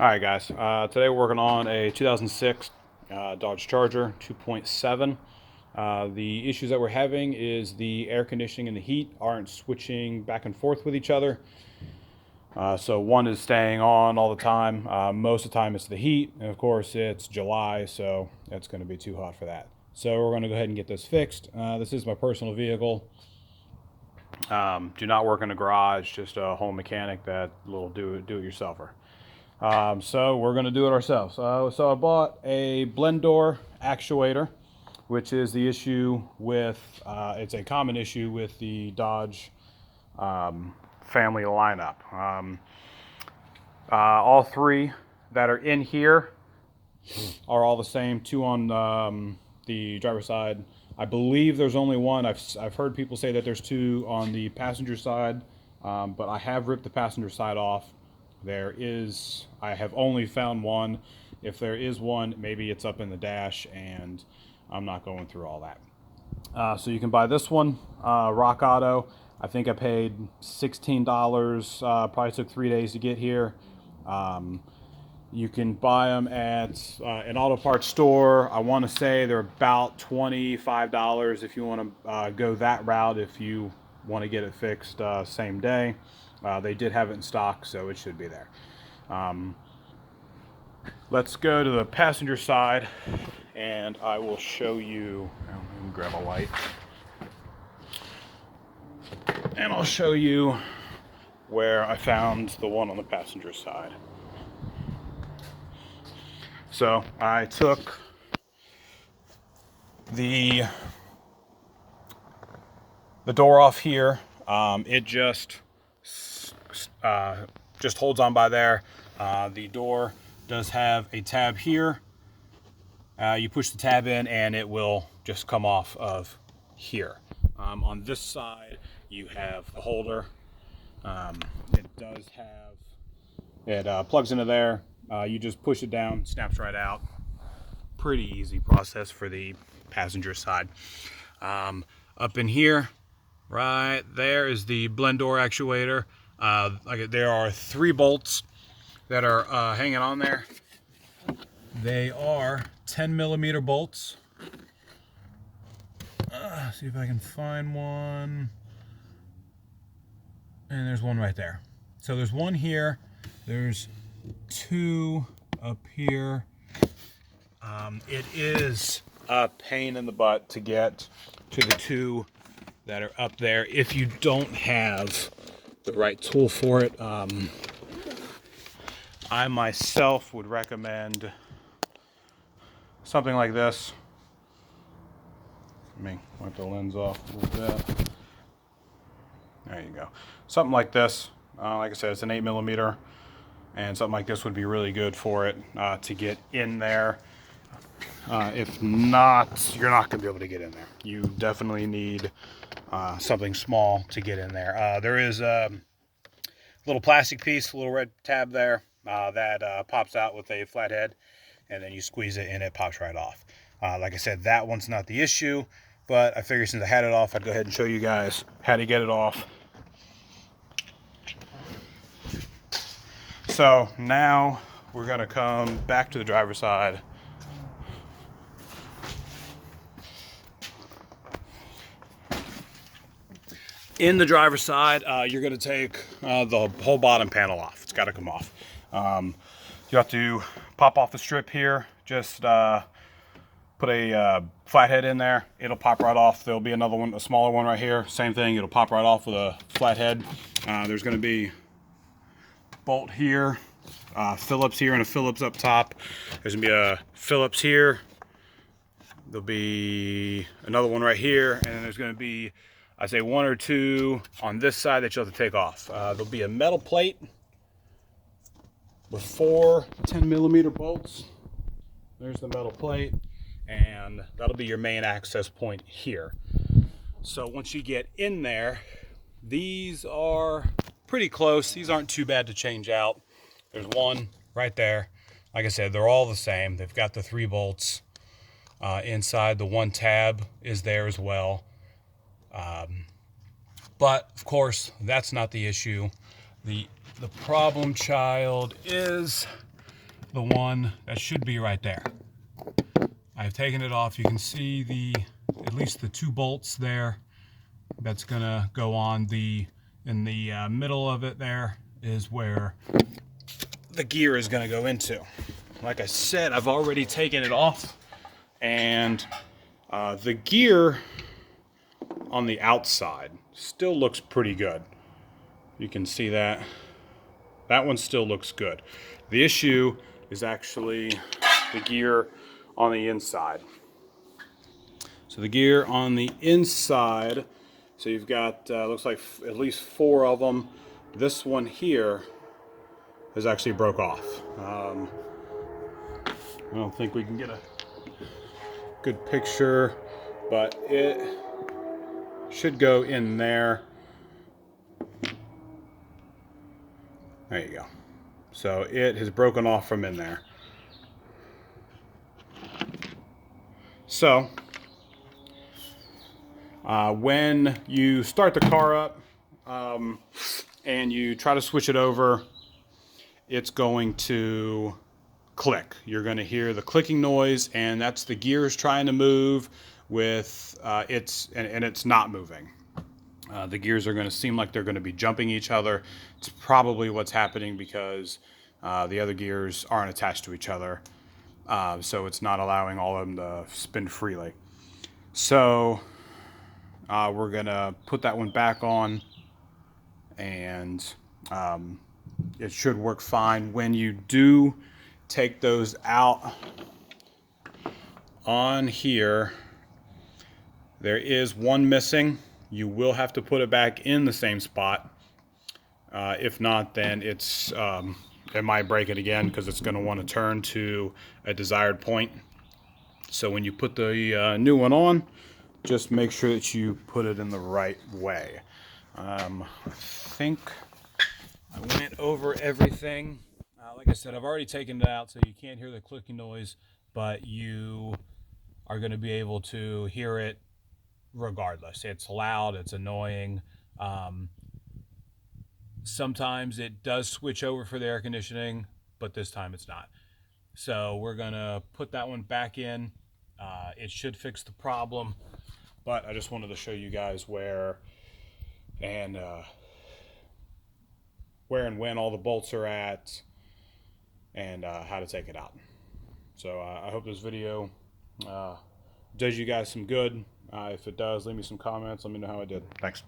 Alright guys, today we're working on a 2006 Dodge Charger 2.7. The issues that we're having is the air conditioning and the heat aren't switching back and forth with each other. So one is staying on all the time. Most of the time it's the heat, and of course it's July, so it's going to be too hot for that. So we're going to go ahead and get this fixed. This is my personal vehicle. Do not work in a garage, just a home mechanic, that little do-it-yourselfer. So we're going to do it ourselves. So I bought a blend door actuator, which is the issue with, it's a common issue with the Dodge family lineup. All three that are in here are all the same. Two on the driver's side. I believe there's only one. I've heard people say that there's two on the passenger side, but I have ripped the passenger side off. I have only found one. If there is one, maybe it's up in the dash, and I'm not going through all that. So you can buy this one, Rock Auto. I think I paid $16. Probably took 3 days to get here. You can buy them at an auto parts store. I want to say they're about $25 if you want to go that route, if you want to get it fixed same day. They did have it in stock, so it should be there. Let's go to the passenger side, and I will show you. Let me grab a light, and I'll show you where I found the one on the passenger side. So I took the door off here. It just holds on by there. The door does have a tab here. You push the tab in and it will just come off of here. On this side you have the holder. It plugs into there. You just push it down, snaps right out. Pretty easy process for the passenger side. Up in here, right there, is the blend door actuator. There are 3 bolts that are hanging on there. They are 10mm bolts. See if I can find one. And there's one right there. So there's one here. There's 2 up here. It is a pain in the butt to get to the 2 that are up there if you don't have the right tool for it. I myself would recommend something like this. Let me wipe the lens off a little bit. There you go. Something like this. Like I said, it's an 8mm, and something like this would be really good for it to get in there. If not, you're not going to be able to get in there. You definitely need something small to get in there. There is a little plastic piece, a little red tab there that pops out with a flathead, and then you squeeze it and it pops right off. Like I said, that one's not the issue, but I figured since I had it off, I'd go ahead and show you guys how to get it off. So now we're going to come back to the driver's side. In the driver's side, you're going to take the whole bottom panel off. It's got to come off. You have to pop off the strip here. Just put a flathead in there. It'll pop right off. There'll be another one, a smaller one right here. Same thing. It'll pop right off with a flathead. There's going to be a bolt here, Phillips here, and a Phillips up top. There's going to be a Phillips here. There'll be another one right here, and then there's going to be, I'd say, 1 or 2 on this side that you'll have to take off. There'll be a metal plate with 4 10mm bolts. There's the metal plate, and that'll be your main access point here. So once you get in there, these are pretty close. These aren't too bad to change out. There's one right there. Like I said, they're all the same. They've got the 3 bolts inside. The 1 tab is there as well. But of course, that's not the issue. The problem child is the one that should be right there. I've taken it off. You can see at least the 2 bolts there. That's gonna go on in the middle of it. There is where the gear is gonna go into. Like I said, I've already taken it off, and the gear on the outside still looks pretty good. You can see that. That one still looks good. The issue is actually the gear on the inside. So the gear on the inside, so you've got, looks like at least 4 of them. This one here is actually broke off. I don't think we can get a good picture, but it should go in there. There you go. So it has broken off from in there. So when you start the car up and you try to switch it over, it's going to click. You're going to hear the clicking noise, and that's the gears trying to move with and it's not moving. The gears are going to seem like they're going to be jumping each other. It's probably what's happening because the other gears aren't attached to each other, so it's not allowing all of them to spin freely. So we're going to put that one back on, and it should work fine. When you do take those out, on here there is one missing. You will have to put it back in the same spot. If not, then it might break it again because it's going to want to turn to a desired point. So when you put the new one on, just make sure that you put it in the right way. I think I went over everything. Like I said, I've already taken it out, so you can't hear the clicking noise, but you are going to be able to hear it regardless. It's loud, it's annoying. Sometimes it does switch over for the air conditioning, but this time it's not. So we're going to put that one back in. It should fix the problem, but I just wanted to show you guys where and when all the bolts are at, and how to take it out. So I hope this video does you guys some good. If it does, leave me some comments. Let me know how it did. Thanks.